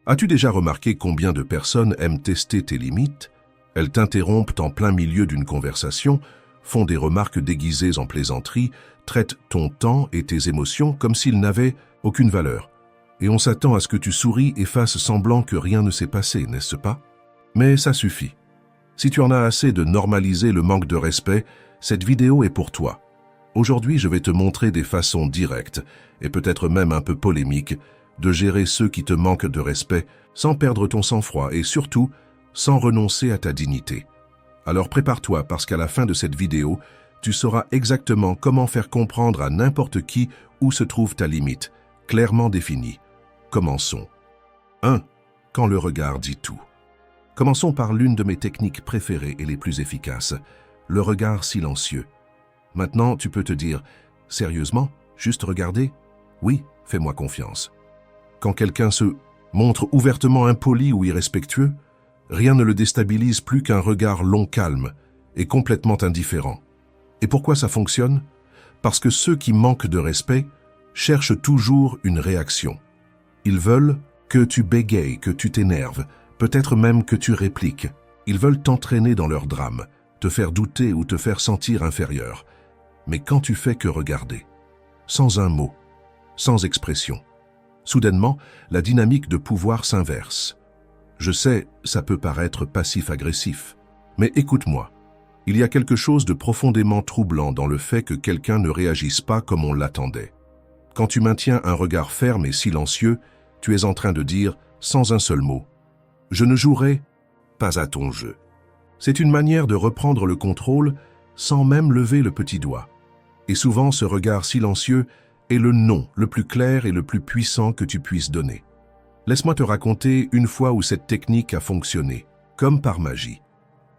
As-tu déjà remarqué combien de personnes aiment tester tes limites? Elles t'interrompent en plein milieu d'une conversation, font des remarques déguisées en plaisanterie, traitent ton temps et tes émotions comme s'ils n'avaient aucune valeur. Et on s'attend à ce que tu souris et fasses semblant que rien ne s'est passé, n'est-ce pas? Mais ça suffit. Si tu en as assez de normaliser le manque de respect, cette vidéo est pour toi. Aujourd'hui, je vais te montrer des façons directes, et peut-être même un peu polémiques, de gérer ceux qui te manquent de respect sans perdre ton sang-froid et surtout sans renoncer à ta dignité. Alors prépare-toi parce qu'à la fin de cette vidéo, tu sauras exactement comment faire comprendre à n'importe qui où se trouve ta limite, clairement définie. Commençons. 1. Quand le regard dit tout. Commençons par l'une de mes techniques préférées et les plus efficaces, le regard silencieux. Maintenant, tu peux te dire, sérieusement, juste regarder? Oui, fais-moi confiance. Quand quelqu'un se montre ouvertement impoli ou irrespectueux, rien ne le déstabilise plus qu'un regard long calme et complètement indifférent. Et pourquoi ça fonctionne? Parce que ceux qui manquent de respect cherchent toujours une réaction. Ils veulent que tu bégayes, que tu t'énerves, peut-être même que tu répliques. Ils veulent t'entraîner dans leur drame, te faire douter ou te faire sentir inférieur. Mais quand tu fais que regarder, sans un mot, sans expression, soudainement, la dynamique de pouvoir s'inverse. Je sais, ça peut paraître passif-agressif, mais écoute-moi. Il y a quelque chose de profondément troublant dans le fait que quelqu'un ne réagisse pas comme on l'attendait. Quand tu maintiens un regard ferme et silencieux, tu es en train de dire, sans un seul mot, « Je ne jouerai pas à ton jeu ». C'est une manière de reprendre le contrôle sans même lever le petit doigt. Et souvent, ce regard silencieux est le non le plus clair et le plus puissant que tu puisses donner. Laisse-moi te raconter une fois où cette technique a fonctionné, comme par magie.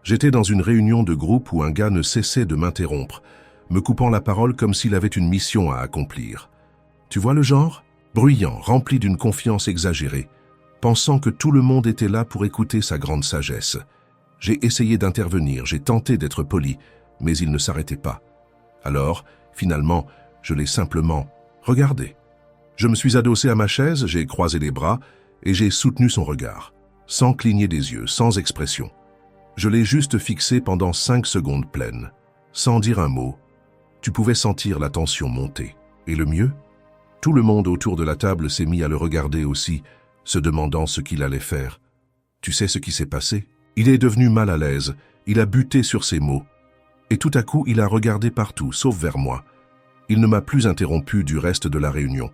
J'étais dans une réunion de groupe où un gars ne cessait de m'interrompre, me coupant la parole comme s'il avait une mission à accomplir. Tu vois le genre? Bruyant, rempli d'une confiance exagérée, pensant que tout le monde était là pour écouter sa grande sagesse. J'ai essayé d'intervenir, j'ai tenté d'être poli, mais il ne s'arrêtait pas. Alors, finalement, je l'ai simplement regardé. Je me suis adossé à ma chaise, j'ai croisé les bras et j'ai soutenu son regard, sans cligner des yeux, sans expression. Je l'ai juste fixé pendant 5 secondes pleines, sans dire un mot. Tu pouvais sentir la tension monter. Et le mieux? Tout le monde autour de la table s'est mis à le regarder aussi, se demandant ce qu'il allait faire. Tu sais ce qui s'est passé? Il est devenu mal à l'aise, il a buté sur ses mots. Et tout à coup, il a regardé partout, sauf vers moi. Il ne m'a plus interrompu du reste de la réunion.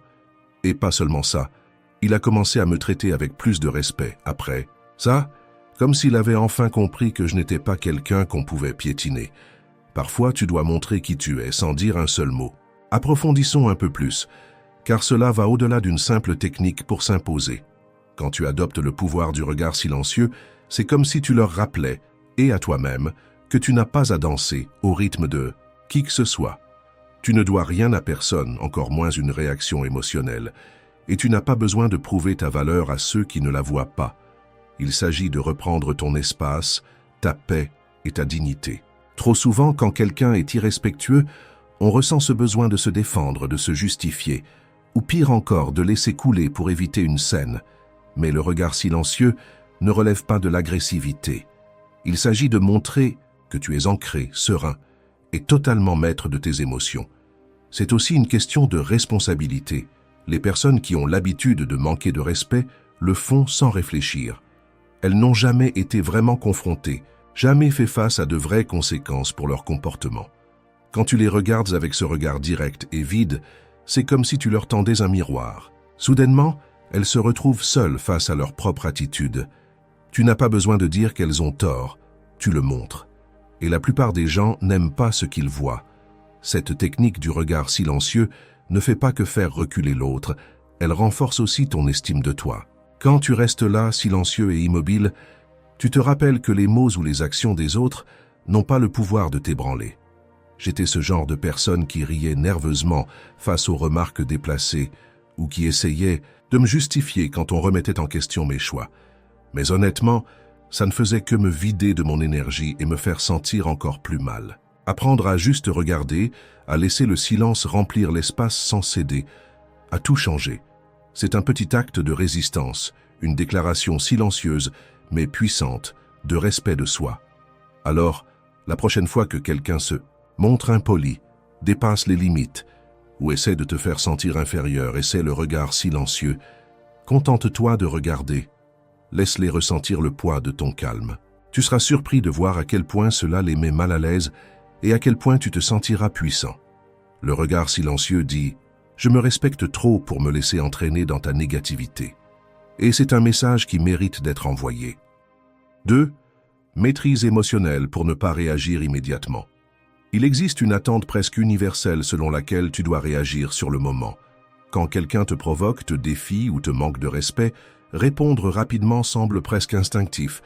Et pas seulement ça, il a commencé à me traiter avec plus de respect après. Ça, comme s'il avait enfin compris que je n'étais pas quelqu'un qu'on pouvait piétiner. Parfois, tu dois montrer qui tu es sans dire un seul mot. Approfondissons un peu plus, car cela va au-delà d'une simple technique pour s'imposer. Quand tu adoptes le pouvoir du regard silencieux, c'est comme si tu leur rappelais, et à toi-même, que tu n'as pas à danser au rythme de qui que ce soit. Tu ne dois rien à personne, encore moins une réaction émotionnelle, et tu n'as pas besoin de prouver ta valeur à ceux qui ne la voient pas. Il s'agit de reprendre ton espace, ta paix et ta dignité. Trop souvent, quand quelqu'un est irrespectueux, on ressent ce besoin de se défendre, de se justifier, ou pire encore, de laisser couler pour éviter une scène. Mais le regard silencieux ne relève pas de l'agressivité. Il s'agit de montrer que tu es ancré, serein, et totalement maître de tes émotions. C'est aussi une question de responsabilité. Les personnes qui ont l'habitude de manquer de respect le font sans réfléchir. Elles n'ont jamais été vraiment confrontées, jamais fait face à de vraies conséquences pour leur comportement. Quand tu les regardes avec ce regard direct et vide, c'est comme si tu leur tendais un miroir. Soudainement, elles se retrouvent seules face à leur propre attitude. Tu n'as pas besoin de dire qu'elles ont tort, tu le montres. Et la plupart des gens n'aiment pas ce qu'ils voient. Cette technique du regard silencieux ne fait pas que faire reculer l'autre, elle renforce aussi ton estime de toi. Quand tu restes là, silencieux et immobile, tu te rappelles que les mots ou les actions des autres n'ont pas le pouvoir de t'ébranler. J'étais ce genre de personne qui riait nerveusement face aux remarques déplacées ou qui essayait de me justifier quand on remettait en question mes choix. Mais honnêtement, ça ne faisait que me vider de mon énergie et me faire sentir encore plus mal. Apprendre à juste regarder, à laisser le silence remplir l'espace sans céder, à tout changer. C'est un petit acte de résistance, une déclaration silencieuse mais puissante de respect de soi. Alors, la prochaine fois que quelqu'un se montre impoli, dépasse les limites ou essaie de te faire sentir inférieur, essaie le regard silencieux, contente-toi de regarder. Laisse-les ressentir le poids de ton calme. Tu seras surpris de voir à quel point cela les met mal à l'aise et à quel point tu te sentiras puissant. Le regard silencieux dit « Je me respecte trop pour me laisser entraîner dans ta négativité ». Et c'est un message qui mérite d'être envoyé. 2. Maîtrise émotionnelle pour ne pas réagir immédiatement. Il existe une attente presque universelle selon laquelle tu dois réagir sur le moment. Quand quelqu'un te provoque, te défie ou te manque de respect, répondre rapidement semble presque instinctif,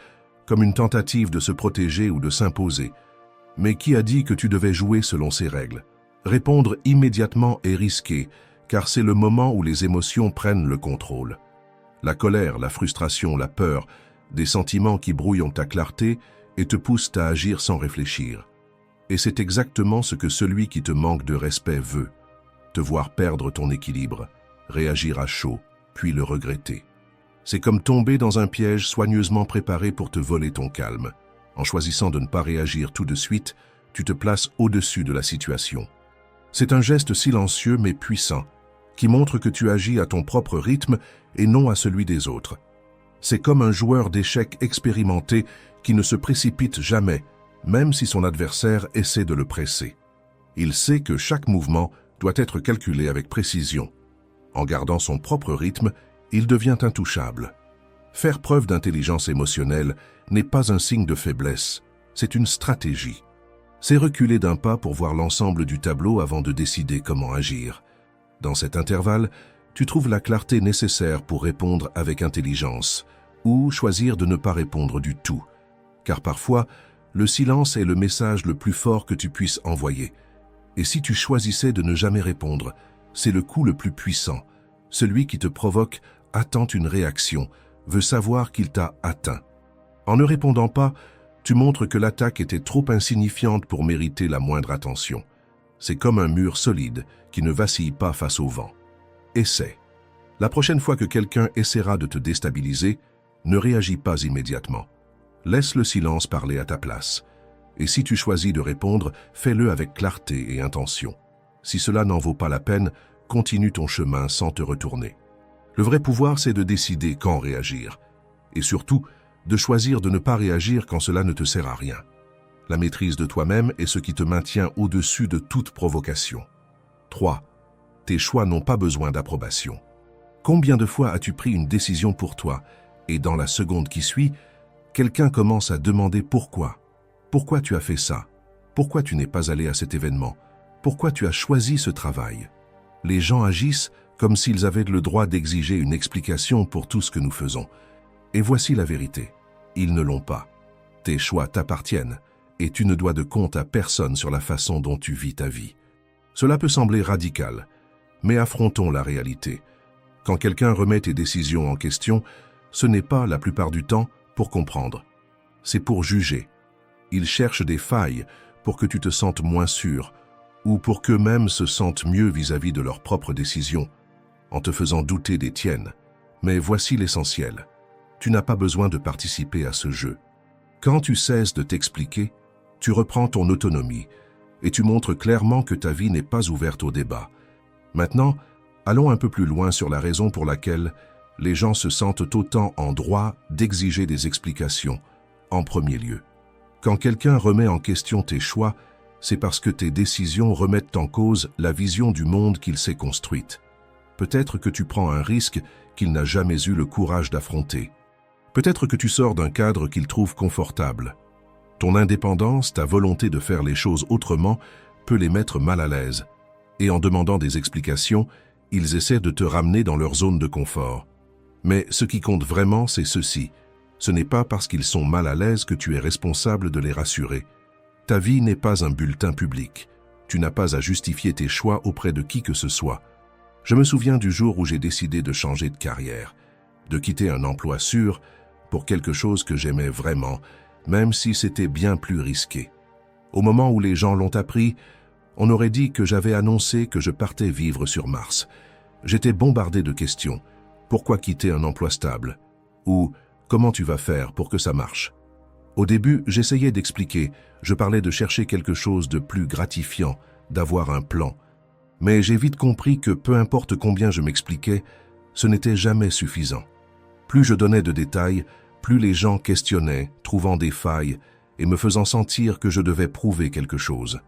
comme une tentative de se protéger ou de s'imposer. Mais qui a dit que tu devais jouer selon ces règles? Répondre immédiatement est risqué, car c'est le moment où les émotions prennent le contrôle. La colère, la frustration, la peur, des sentiments qui brouillent ta clarté et te poussent à agir sans réfléchir. Et c'est exactement ce que celui qui te manque de respect veut, te voir perdre ton équilibre, réagir à chaud, puis le regretter. C'est comme tomber dans un piège soigneusement préparé pour te voler ton calme. En choisissant de ne pas réagir tout de suite, tu te places au-dessus de la situation. C'est un geste silencieux mais puissant, qui montre que tu agis à ton propre rythme et non à celui des autres. C'est comme un joueur d'échecs expérimenté qui ne se précipite jamais, même si son adversaire essaie de le presser. Il sait que chaque mouvement doit être calculé avec précision. En gardant son propre rythme, il devient intouchable. Faire preuve d'intelligence émotionnelle n'est pas un signe de faiblesse, c'est une stratégie. C'est reculer d'un pas pour voir l'ensemble du tableau avant de décider comment agir. Dans cet intervalle, tu trouves la clarté nécessaire pour répondre avec intelligence ou choisir de ne pas répondre du tout. Car parfois, le silence est le message le plus fort que tu puisses envoyer. Et si tu choisissais de ne jamais répondre, c'est le coup le plus puissant. Celui qui te provoque attend une réaction, veut savoir qu'il t'a atteint. En ne répondant pas, tu montres que l'attaque était trop insignifiante pour mériter la moindre attention. C'est comme un mur solide qui ne vacille pas face au vent. Essaie. La prochaine fois que quelqu'un essaiera de te déstabiliser, ne réagis pas immédiatement. Laisse le silence parler à ta place. Et si tu choisis de répondre, fais-le avec clarté et intention. Si cela n'en vaut pas la peine, continue ton chemin sans te retourner. Le vrai pouvoir, c'est de décider quand réagir. Et surtout, de choisir de ne pas réagir quand cela ne te sert à rien. La maîtrise de toi-même est ce qui te maintient au-dessus de toute provocation. 3. Tes choix n'ont pas besoin d'approbation. Combien de fois as-tu pris une décision pour toi, et dans la seconde qui suit, quelqu'un commence à demander pourquoi? Pourquoi tu as fait ça? Pourquoi tu n'es pas allé à cet événement? Pourquoi tu as choisi ce travail? Les gens agissent comme s'ils avaient le droit d'exiger une explication pour tout ce que nous faisons. Et voici la vérité. Ils ne l'ont pas. Tes choix t'appartiennent, et tu ne dois de compte à personne sur la façon dont tu vis ta vie. Cela peut sembler radical, mais affrontons la réalité. Quand quelqu'un remet tes décisions en question, ce n'est pas, la plupart du temps, pour comprendre. C'est pour juger. Ils cherchent des failles pour que tu te sentes moins sûr, ou pour qu'eux-mêmes se sentent mieux vis-à-vis de leurs propres décisions, en te faisant douter des tiennes. Mais voici l'essentiel. Tu n'as pas besoin de participer à ce jeu. Quand tu cesses de t'expliquer, tu reprends ton autonomie et tu montres clairement que ta vie n'est pas ouverte au débat. Maintenant, allons un peu plus loin sur la raison pour laquelle les gens se sentent autant en droit d'exiger des explications, en premier lieu. Quand quelqu'un remet en question tes choix, c'est parce que tes décisions remettent en cause la vision du monde qu'il s'est construite. Peut-être que tu prends un risque qu'il n'a jamais eu le courage d'affronter. Peut-être que tu sors d'un cadre qu'il trouve confortable. Ton indépendance, ta volonté de faire les choses autrement, peut les mettre mal à l'aise. Et en demandant des explications, ils essaient de te ramener dans leur zone de confort. Mais ce qui compte vraiment, c'est ceci. Ce n'est pas parce qu'ils sont mal à l'aise que tu es responsable de les rassurer. Ta vie n'est pas un bulletin public. Tu n'as pas à justifier tes choix auprès de qui que ce soit. Je me souviens du jour où j'ai décidé de changer de carrière, de quitter un emploi sûr pour quelque chose que j'aimais vraiment, même si c'était bien plus risqué. Au moment où les gens l'ont appris, on aurait dit que j'avais annoncé que je partais vivre sur Mars. J'étais bombardé de questions. Pourquoi quitter un emploi stable? Ou « Comment tu vas faire pour que ça marche ?» Au début, j'essayais d'expliquer, je parlais de chercher quelque chose de plus gratifiant, d'avoir un plan. Mais j'ai vite compris que peu importe combien je m'expliquais, ce n'était jamais suffisant. Plus je donnais de détails, plus les gens questionnaient, trouvant des failles et me faisant sentir que je devais prouver quelque chose.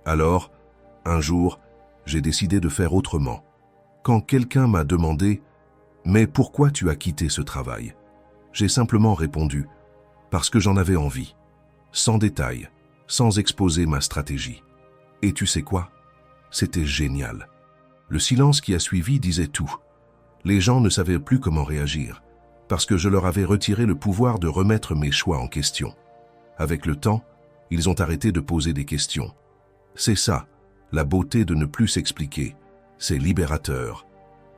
Alors, un jour, j'ai décidé de faire autrement. Quand quelqu'un m'a demandé « Mais pourquoi tu as quitté ce travail ?» J'ai simplement répondu « Parce que j'en avais envie », sans détail, sans exposer ma stratégie. Et tu sais quoi? C'était génial. Le silence qui a suivi disait tout. Les gens ne savaient plus comment réagir, parce que je leur avais retiré le pouvoir de remettre mes choix en question. Avec le temps, ils ont arrêté de poser des questions. C'est ça, la beauté de ne plus s'expliquer. C'est libérateur.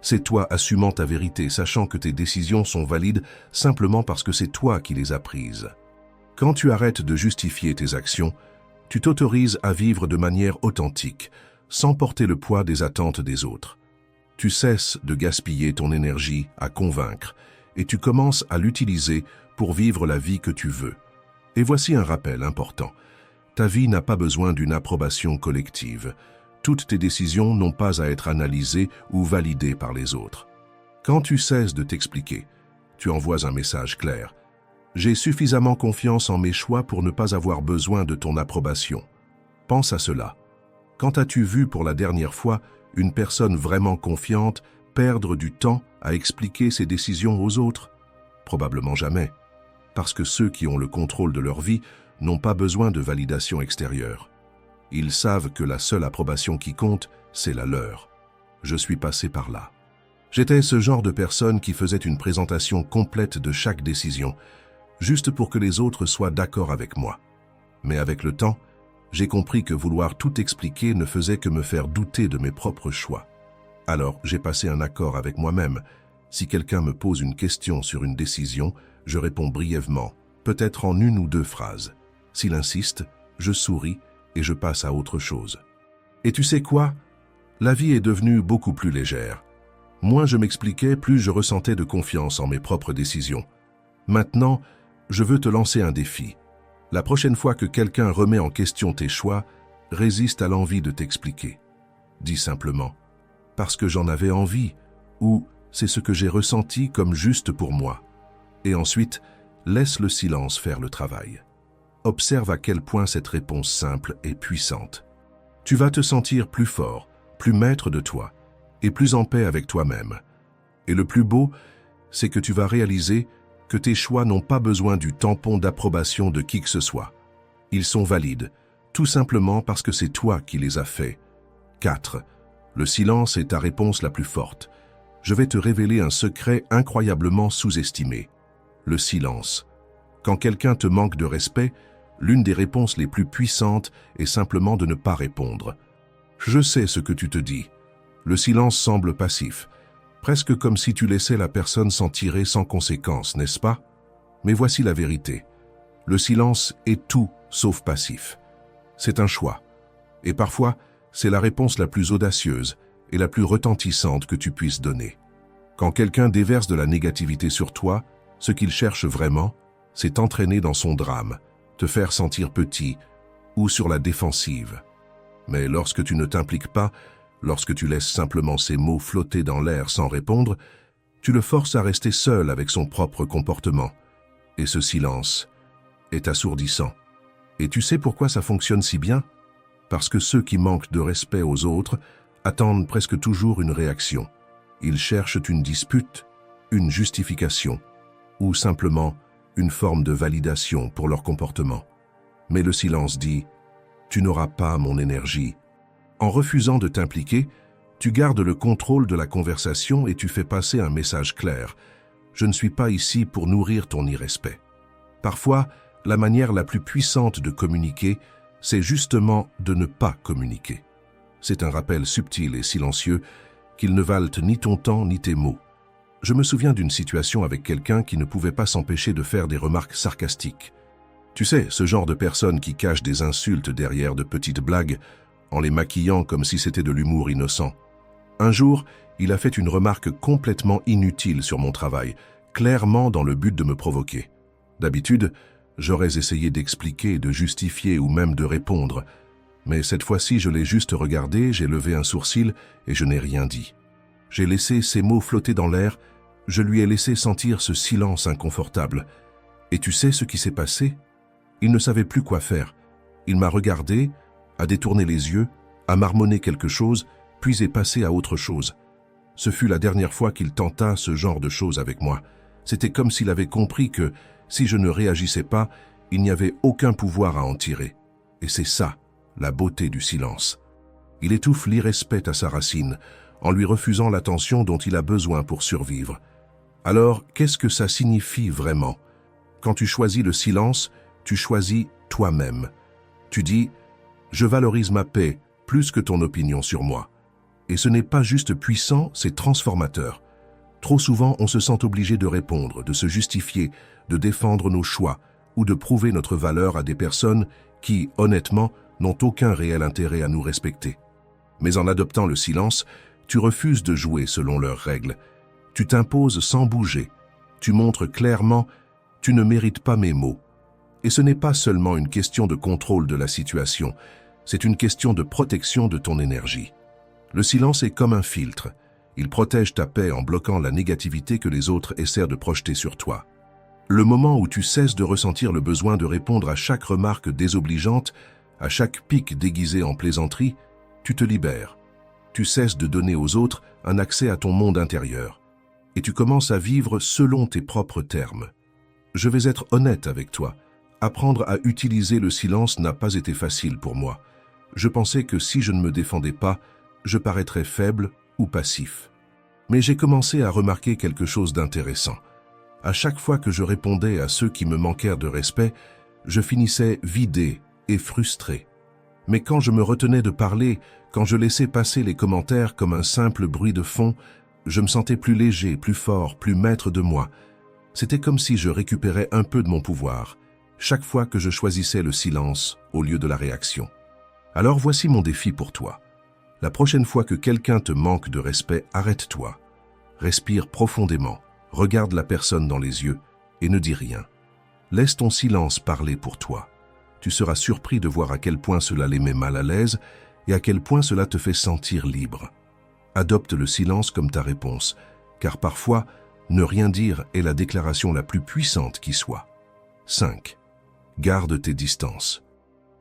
C'est toi assumant ta vérité, sachant que tes décisions sont valides simplement parce que c'est toi qui les as prises. Quand tu arrêtes de justifier tes actions, tu t'autorises à vivre de manière authentique, sans porter le poids des attentes des autres. Tu cesses de gaspiller ton énergie à convaincre et tu commences à l'utiliser pour vivre la vie que tu veux. Et voici un rappel important. Ta vie n'a pas besoin d'une approbation collective. Toutes tes décisions n'ont pas à être analysées ou validées par les autres. Quand tu cesses de t'expliquer, tu envoies un message clair. J'ai suffisamment confiance en mes choix pour ne pas avoir besoin de ton approbation. Pense à cela. Quand as-tu vu pour la dernière fois une personne vraiment confiante perdre du temps à expliquer ses décisions aux autres? Probablement jamais. Parce que ceux qui ont le contrôle de leur vie n'ont pas besoin de validation extérieure. Ils savent que la seule approbation qui compte, c'est la leur. Je suis passé par là. J'étais ce genre de personne qui faisait une présentation complète de chaque décision, juste pour que les autres soient d'accord avec moi. Mais avec le temps, j'ai compris que vouloir tout expliquer ne faisait que me faire douter de mes propres choix. Alors, j'ai passé un accord avec moi-même. Si quelqu'un me pose une question sur une décision, je réponds brièvement, peut-être en 1 ou 2 phrases. S'il insiste, je souris et je passe à autre chose. Et tu sais quoi? La vie est devenue beaucoup plus légère. Moins je m'expliquais, plus je ressentais de confiance en mes propres décisions. Maintenant, je veux te lancer un défi. La prochaine fois que quelqu'un remet en question tes choix, résiste à l'envie de t'expliquer. Dis simplement « parce que j'en avais envie » ou « c'est ce que j'ai ressenti comme juste pour moi ». Et ensuite, laisse le silence faire le travail. Observe à quel point cette réponse simple est puissante. Tu vas te sentir plus fort, plus maître de toi et plus en paix avec toi-même. Et le plus beau, c'est que tu vas réaliser que tes choix n'ont pas besoin du tampon d'approbation de qui que ce soit. Ils sont valides, tout simplement parce que c'est toi qui les as faits. 4. Le silence est ta réponse la plus forte. Je vais te révéler un secret incroyablement sous-estimé. Le silence. Quand quelqu'un te manque de respect, l'une des réponses les plus puissantes est simplement de ne pas répondre. Je sais ce que tu te dis. Le silence semble passif, presque comme si tu laissais la personne s'en tirer sans conséquence, n'est-ce pas? Mais voici la vérité. Le silence est tout sauf passif. C'est un choix. Et parfois, c'est la réponse la plus audacieuse et la plus retentissante que tu puisses donner. Quand quelqu'un déverse de la négativité sur toi, ce qu'il cherche vraiment, c'est t'entraîner dans son drame, te faire sentir petit ou sur la défensive. Mais lorsque tu ne t'impliques pas, lorsque tu laisses simplement ces mots flotter dans l'air sans répondre, tu le forces à rester seul avec son propre comportement. Et ce silence est assourdissant. Et tu sais pourquoi ça fonctionne si bien? Parce que ceux qui manquent de respect aux autres attendent presque toujours une réaction. Ils cherchent une dispute, une justification, ou simplement une forme de validation pour leur comportement. Mais le silence dit « Tu n'auras pas mon énergie ». En refusant de t'impliquer, tu gardes le contrôle de la conversation et tu fais passer un message clair. Je ne suis pas ici pour nourrir ton irrespect. Parfois, la manière la plus puissante de communiquer, c'est justement de ne pas communiquer. C'est un rappel subtil et silencieux qu'ils ne valent ni ton temps ni tes mots. Je me souviens d'une situation avec quelqu'un qui ne pouvait pas s'empêcher de faire des remarques sarcastiques. Tu sais, ce genre de personne qui cache des insultes derrière de petites blagues, en les maquillant comme si c'était de l'humour innocent. Un jour, il a fait une remarque complètement inutile sur mon travail, clairement dans le but de me provoquer. D'habitude, j'aurais essayé d'expliquer, de justifier ou même de répondre. Mais cette fois-ci, je l'ai juste regardé, j'ai levé un sourcil et je n'ai rien dit. J'ai laissé ces mots flotter dans l'air, je lui ai laissé sentir ce silence inconfortable. Et tu sais ce qui s'est passé? Il ne savait plus quoi faire. Il m'a regardé, a détourné les yeux, a marmonné quelque chose, puis est passé à autre chose. Ce fut la dernière fois qu'il tenta ce genre de choses avec moi. C'était comme s'il avait compris que, si je ne réagissais pas, il n'y avait aucun pouvoir à en tirer. Et c'est ça, la beauté du silence. Il étouffe l'irrespect à sa racine, en lui refusant l'attention dont il a besoin pour survivre. Alors, qu'est-ce que ça signifie vraiment? Quand tu choisis le silence, tu choisis toi-même. Tu dis « Je valorise ma paix plus que ton opinion sur moi ». Et ce n'est pas juste puissant, c'est transformateur. Trop souvent, on se sent obligé de répondre, de se justifier, de défendre nos choix ou de prouver notre valeur à des personnes qui, honnêtement, n'ont aucun réel intérêt à nous respecter. Mais en adoptant le silence, tu refuses de jouer selon leurs règles. Tu t'imposes sans bouger. Tu montres clairement « tu ne mérites pas mes mots ». Et ce n'est pas seulement une question de contrôle de la situation, c'est une question de protection de ton énergie. Le silence est comme un filtre. Il protège ta paix en bloquant la négativité que les autres essaient de projeter sur toi. Le moment où tu cesses de ressentir le besoin de répondre à chaque remarque désobligeante, à chaque pic déguisé en plaisanterie, tu te libères. Tu cesses de donner aux autres un accès à ton monde intérieur. Et tu commences à vivre selon tes propres termes. Je vais être honnête avec toi. Apprendre à utiliser le silence n'a pas été facile pour moi. Je pensais que si je ne me défendais pas, je paraîtrais faible ou passif. Mais j'ai commencé à remarquer quelque chose d'intéressant. À chaque fois que je répondais à ceux qui me manquèrent de respect, je finissais vidé et frustré. Mais quand je me retenais de parler, quand je laissais passer les commentaires comme un simple bruit de fond, je me sentais plus léger, plus fort, plus maître de moi. C'était comme si je récupérais un peu de mon pouvoir, chaque fois que je choisissais le silence au lieu de la réaction. Alors voici mon défi pour toi. La prochaine fois que quelqu'un te manque de respect, arrête-toi. Respire profondément, regarde la personne dans les yeux et ne dis rien. Laisse ton silence parler pour toi. Tu seras surpris de voir à quel point cela les met mal à l'aise et à quel point cela te fait sentir libre. Adopte le silence comme ta réponse, car parfois, ne rien dire est la déclaration la plus puissante qui soit. 5. Garde tes distances.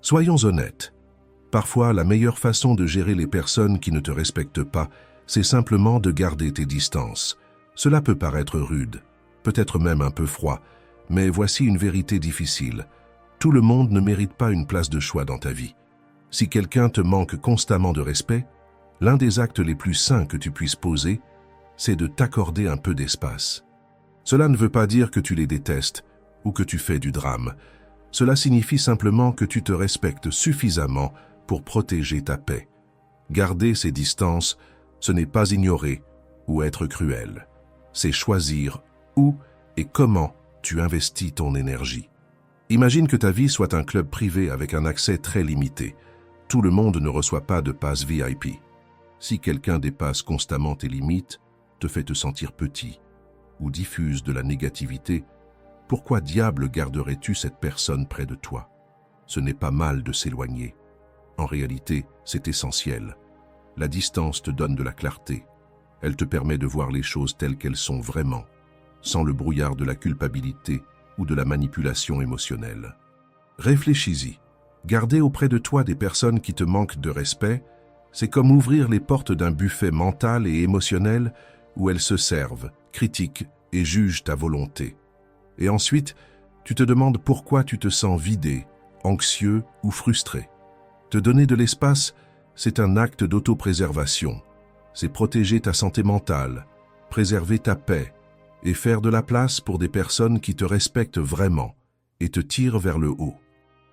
Soyons honnêtes. Parfois, la meilleure façon de gérer les personnes qui ne te respectent pas, c'est simplement de garder tes distances. Cela peut paraître rude, peut-être même un peu froid, mais voici une vérité difficile. Tout le monde ne mérite pas une place de choix dans ta vie. Si quelqu'un te manque constamment de respect, l'un des actes les plus sains que tu puisses poser, c'est de t'accorder un peu d'espace. Cela ne veut pas dire que tu les détestes ou que tu fais du drame. Cela signifie simplement que tu te respectes suffisamment pour protéger ta paix. Garder ces distances, ce n'est pas ignorer ou être cruel. C'est choisir où et comment tu investis ton énergie. Imagine que ta vie soit un club privé avec un accès très limité. Tout le monde ne reçoit pas de passe VIP. Si quelqu'un dépasse constamment tes limites, te fait te sentir petit ou diffuse de la négativité, pourquoi diable garderais-tu cette personne près de toi? Ce n'est pas mal de s'éloigner. En réalité, c'est essentiel. La distance te donne de la clarté. Elle te permet de voir les choses telles qu'elles sont vraiment, sans le brouillard de la culpabilité ou de la manipulation émotionnelle. Réfléchis-y. Garder auprès de toi des personnes qui te manquent de respect, c'est comme ouvrir les portes d'un buffet mental et émotionnel où elles se servent, critiquent et jugent ta volonté. Et ensuite, tu te demandes pourquoi tu te sens vidé, anxieux ou frustré. Te donner de l'espace, c'est un acte d'autopréservation. C'est protéger ta santé mentale, préserver ta paix et faire de la place pour des personnes qui te respectent vraiment et te tirent vers le haut.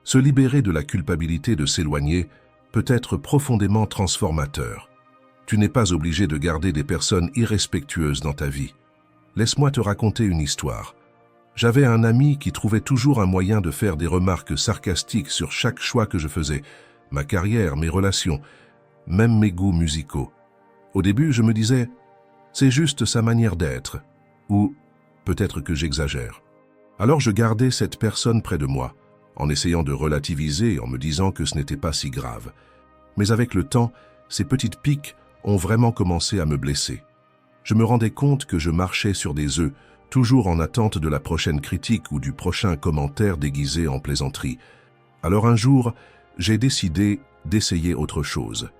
Se libérer de la culpabilité de s'éloigner peut être profondément transformateur. Tu n'es pas obligé de garder des personnes irrespectueuses dans ta vie. Laisse-moi te raconter une histoire. J'avais un ami qui trouvait toujours un moyen de faire des remarques sarcastiques sur chaque choix que je faisais, ma carrière, mes relations, même mes goûts musicaux. Au début, je me disais « c'est juste sa manière d'être » ou peut-être que j'exagère. Alors je gardais cette personne près de moi, en essayant de relativiser, en me disant que ce n'était pas si grave. Mais avec le temps, ces petites piques ont vraiment commencé à me blesser. Je me rendais compte que je marchais sur des œufs, toujours en attente de la prochaine critique ou du prochain commentaire déguisé en plaisanterie. Alors un jour, j'ai décidé d'essayer autre chose.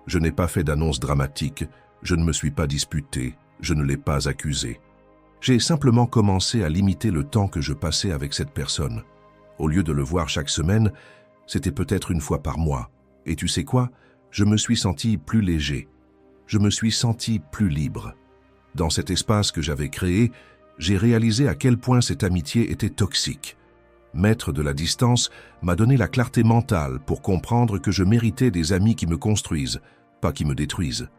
Je n'ai pas fait d'annonce dramatique, je ne me suis pas disputé, je ne l'ai pas accusé. J'ai simplement commencé à limiter le temps que je passais avec cette personne. Au lieu de le voir chaque semaine, c'était peut-être une fois par mois. Et tu sais quoi? Je me suis senti plus léger. Je me suis senti plus libre. Dans cet espace que j'avais créé, j'ai réalisé à quel point cette amitié était toxique. Mettre de la distance m'a donné la clarté mentale pour comprendre que je méritais des amis qui me construisent, pas qui me détruisent.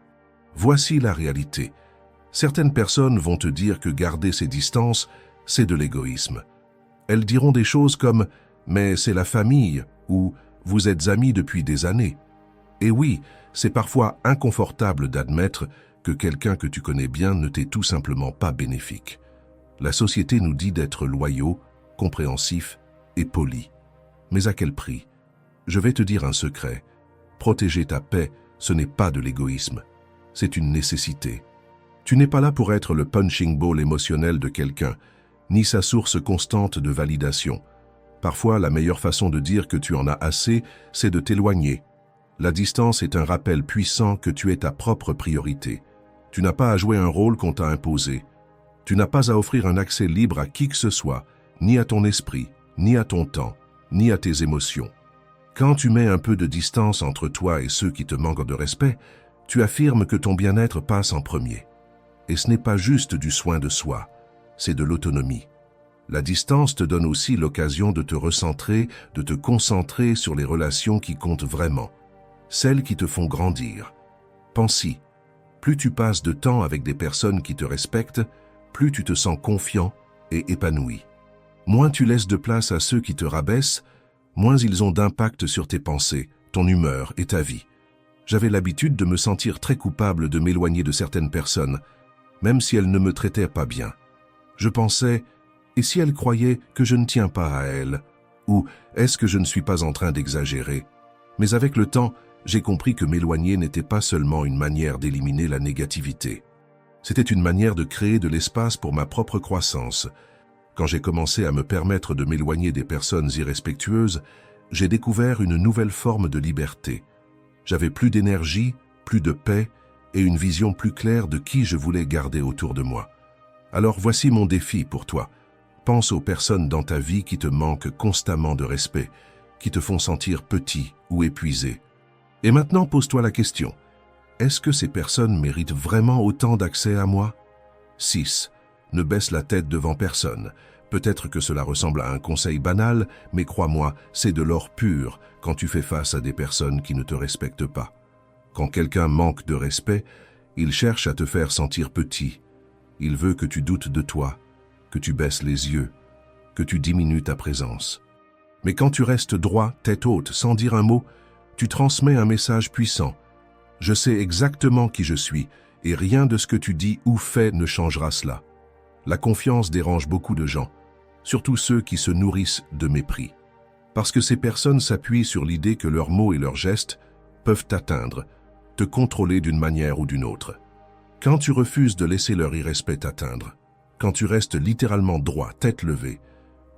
Voici la réalité. Certaines personnes vont te dire que garder ces distances, c'est de l'égoïsme. Elles diront des choses comme « mais c'est la famille » ou « vous êtes amis depuis des années ». Et oui, c'est parfois inconfortable d'admettre que quelqu'un que tu connais bien ne t'est tout simplement pas bénéfique. La société nous dit d'être loyaux, compréhensifs et polis. Mais à quel prix? Je vais te dire un secret. Protéger ta paix, ce n'est pas de l'égoïsme. C'est une nécessité. Tu n'es pas là pour être le punching ball émotionnel de quelqu'un, ni sa source constante de validation. Parfois, la meilleure façon de dire que tu en as assez, c'est de t'éloigner. La distance est un rappel puissant que tu es ta propre priorité. Tu n'as pas à jouer un rôle qu'on t'a imposé. Tu n'as pas à offrir un accès libre à qui que ce soit, ni à ton esprit, ni à ton temps, ni à tes émotions. Quand tu mets un peu de distance entre toi et ceux qui te manquent de respect, tu affirmes que ton bien-être passe en premier. Et ce n'est pas juste du soin de soi, c'est de l'autonomie. La distance te donne aussi l'occasion de te recentrer, de te concentrer sur les relations qui comptent vraiment, celles qui te font grandir. Pense-y, plus tu passes de temps avec des personnes qui te respectent, plus tu te sens confiant et épanoui. Moins tu laisses de place à ceux qui te rabaissent, moins ils ont d'impact sur tes pensées, ton humeur et ta vie. J'avais l'habitude de me sentir très coupable de m'éloigner de certaines personnes, même si elles ne me traitaient pas bien. Je pensais, et si elles croyaient que je ne tiens pas à elles? Ou est-ce que je ne suis pas en train d'exagérer? Mais avec le temps, j'ai compris que m'éloigner n'était pas seulement une manière d'éliminer la négativité. C'était une manière de créer de l'espace pour ma propre croissance. Quand j'ai commencé à me permettre de m'éloigner des personnes irrespectueuses, j'ai découvert une nouvelle forme de liberté. J'avais plus d'énergie, plus de paix et une vision plus claire de qui je voulais garder autour de moi. Alors voici mon défi pour toi. Pense aux personnes dans ta vie qui te manquent constamment de respect, qui te font sentir petit ou épuisé. Et maintenant, pose-toi la question. Est-ce que ces personnes méritent vraiment autant d'accès à moi? 6. Ne baisse la tête devant personne. Peut-être que cela ressemble à un conseil banal, mais crois-moi, c'est de l'or pur quand tu fais face à des personnes qui ne te respectent pas. Quand quelqu'un manque de respect, il cherche à te faire sentir petit. Il veut que tu doutes de toi, que tu baisses les yeux, que tu diminues ta présence. Mais quand tu restes droit, tête haute, sans dire un mot, tu transmets un message puissant. Je sais exactement qui je suis, et rien de ce que tu dis ou fais ne changera cela. La confiance dérange beaucoup de gens, surtout ceux qui se nourrissent de mépris. Parce que ces personnes s'appuient sur l'idée que leurs mots et leurs gestes peuvent t'atteindre, te contrôler d'une manière ou d'une autre. Quand tu refuses de laisser leur irrespect t'atteindre, quand tu restes littéralement droit, tête levée,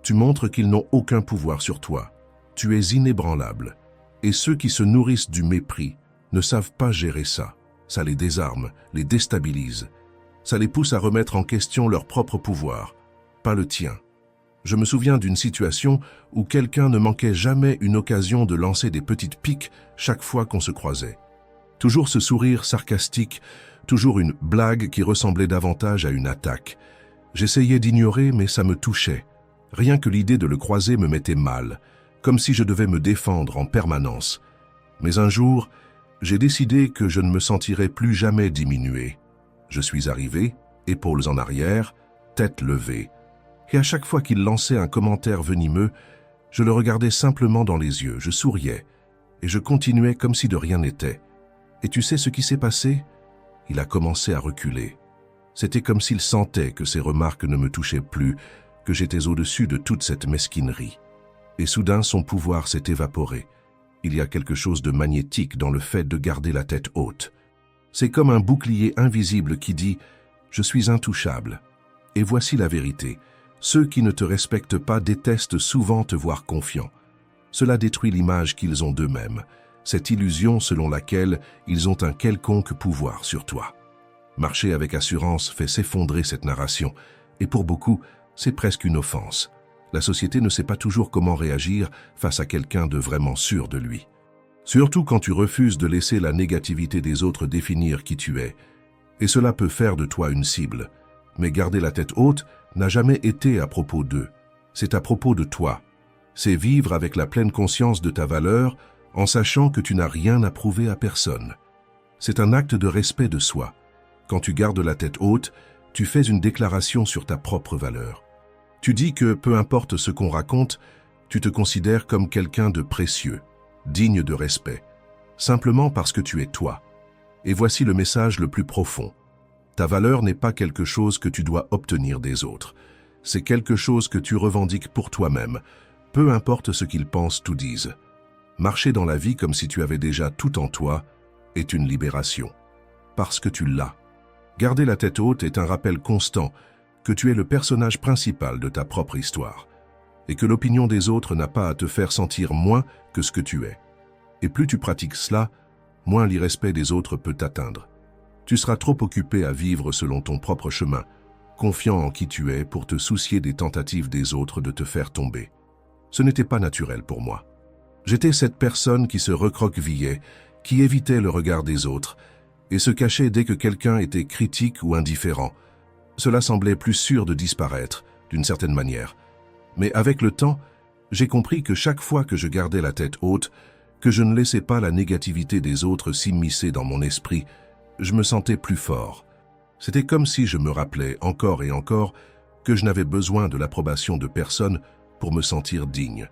tu montres qu'ils n'ont aucun pouvoir sur toi. Tu es inébranlable. Et ceux qui se nourrissent du mépris ne savent pas gérer ça. Ça les désarme, les déstabilise. Ça les pousse à remettre en question leur propre pouvoir, pas le tien. Je me souviens d'une situation où quelqu'un ne manquait jamais une occasion de lancer des petites piques chaque fois qu'on se croisait. Toujours ce sourire sarcastique, toujours une blague qui ressemblait davantage à une attaque. J'essayais d'ignorer, mais ça me touchait. Rien que l'idée de le croiser me mettait mal, comme si je devais me défendre en permanence. Mais un jour, j'ai décidé que je ne me sentirais plus jamais diminué. Je suis arrivé, épaules en arrière, tête levée. Et à chaque fois qu'il lançait un commentaire venimeux, je le regardais simplement dans les yeux, je souriais, et je continuais comme si de rien n'était. Et tu sais ce qui s'est passé? Il a commencé à reculer. C'était comme s'il sentait que ces remarques ne me touchaient plus, que j'étais au-dessus de toute cette mesquinerie. Et soudain, son pouvoir s'est évaporé. Il y a quelque chose de magnétique dans le fait de garder la tête haute. C'est comme un bouclier invisible qui dit « Je suis intouchable ». Et voici la vérité. Ceux qui ne te respectent pas détestent souvent te voir confiant. Cela détruit l'image qu'ils ont d'eux-mêmes, cette illusion selon laquelle ils ont un quelconque pouvoir sur toi. Marcher avec assurance fait s'effondrer cette narration, et pour beaucoup, c'est presque une offense. La société ne sait pas toujours comment réagir face à quelqu'un de vraiment sûr de lui. Surtout quand tu refuses de laisser la négativité des autres définir qui tu es. Et cela peut faire de toi une cible. Mais garder la tête haute n'a jamais été à propos d'eux. C'est à propos de toi. C'est vivre avec la pleine conscience de ta valeur en sachant que tu n'as rien à prouver à personne. C'est un acte de respect de soi. Quand tu gardes la tête haute, tu fais une déclaration sur ta propre valeur. Tu dis que, peu importe ce qu'on raconte, tu te considères comme quelqu'un de précieux, digne de respect, simplement parce que tu es toi. Et voici le message le plus profond. Ta valeur n'est pas quelque chose que tu dois obtenir des autres. C'est quelque chose que tu revendiques pour toi-même, peu importe ce qu'ils pensent ou disent. Marcher dans la vie comme si tu avais déjà tout en toi est une libération. Parce que tu l'as. Garder la tête haute est un rappel constant que tu es le personnage principal de ta propre histoire et que l'opinion des autres n'a pas à te faire sentir moins que ce que tu es. Et plus tu pratiques cela, moins l'irrespect des autres peut t'atteindre. Tu seras trop occupé à vivre selon ton propre chemin, confiant en qui tu es pour te soucier des tentatives des autres de te faire tomber. Ce n'était pas naturel pour moi. J'étais cette personne qui se recroquevillait, qui évitait le regard des autres et se cachait dès que quelqu'un était critique ou indifférent. Cela semblait plus sûr de disparaître, d'une certaine manière. Mais avec le temps, j'ai compris que chaque fois que je gardais la tête haute, que je ne laissais pas la négativité des autres s'immiscer dans mon esprit, je me sentais plus fort. C'était comme si je me rappelais encore et encore que je n'avais besoin de l'approbation de personne pour me sentir digne.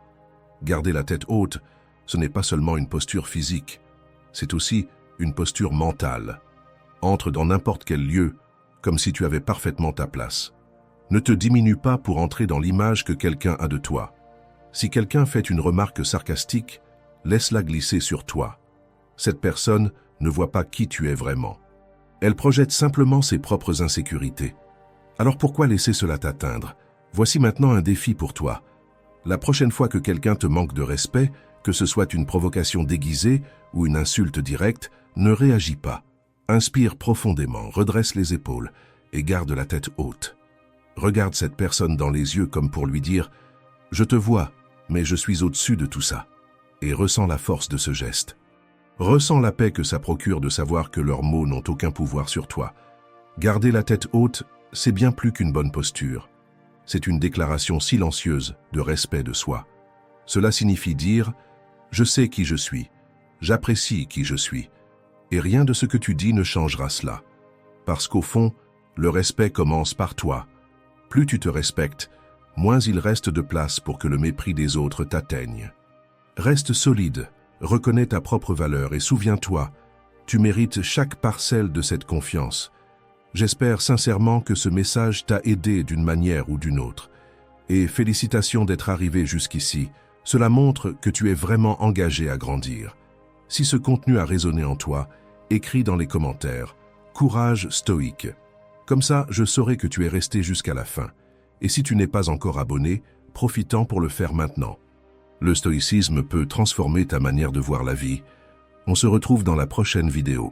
Garder la tête haute, ce n'est pas seulement une posture physique, c'est aussi une posture mentale. Entre dans n'importe quel lieu, comme si tu avais parfaitement ta place. Ne te diminue pas pour entrer dans l'image que quelqu'un a de toi. Si quelqu'un fait une remarque sarcastique, laisse-la glisser sur toi. Cette personne ne voit pas qui tu es vraiment. Elle projette simplement ses propres insécurités. Alors pourquoi laisser cela t'atteindre? Voici maintenant un défi pour toi. La prochaine fois que quelqu'un te manque de respect, que ce soit une provocation déguisée ou une insulte directe, ne réagis pas. Inspire profondément, redresse les épaules et garde la tête haute. Regarde cette personne dans les yeux comme pour lui dire « Je te vois, mais je suis au-dessus de tout ça » et ressens la force de ce geste. Ressens la paix que ça procure de savoir que leurs mots n'ont aucun pouvoir sur toi. Garder la tête haute, c'est bien plus qu'une bonne posture. C'est une déclaration silencieuse de respect de soi. Cela signifie dire « Je sais qui je suis, j'apprécie qui je suis ». Et rien de ce que tu dis ne changera cela. Parce qu'au fond, le respect commence par toi. Plus tu te respectes, moins il reste de place pour que le mépris des autres t'atteigne. Reste solide, reconnais ta propre valeur et souviens-toi, tu mérites chaque parcelle de cette confiance. J'espère sincèrement que ce message t'a aidé d'une manière ou d'une autre. Et félicitations d'être arrivé jusqu'ici. Cela montre que tu es vraiment engagé à grandir. Si ce contenu a résonné en toi, écris dans les commentaires « Courage stoïque ». Comme ça, je saurai que tu es resté jusqu'à la fin. Et si tu n'es pas encore abonné, profitant pour le faire maintenant. Le stoïcisme peut transformer ta manière de voir la vie. On se retrouve dans la prochaine vidéo.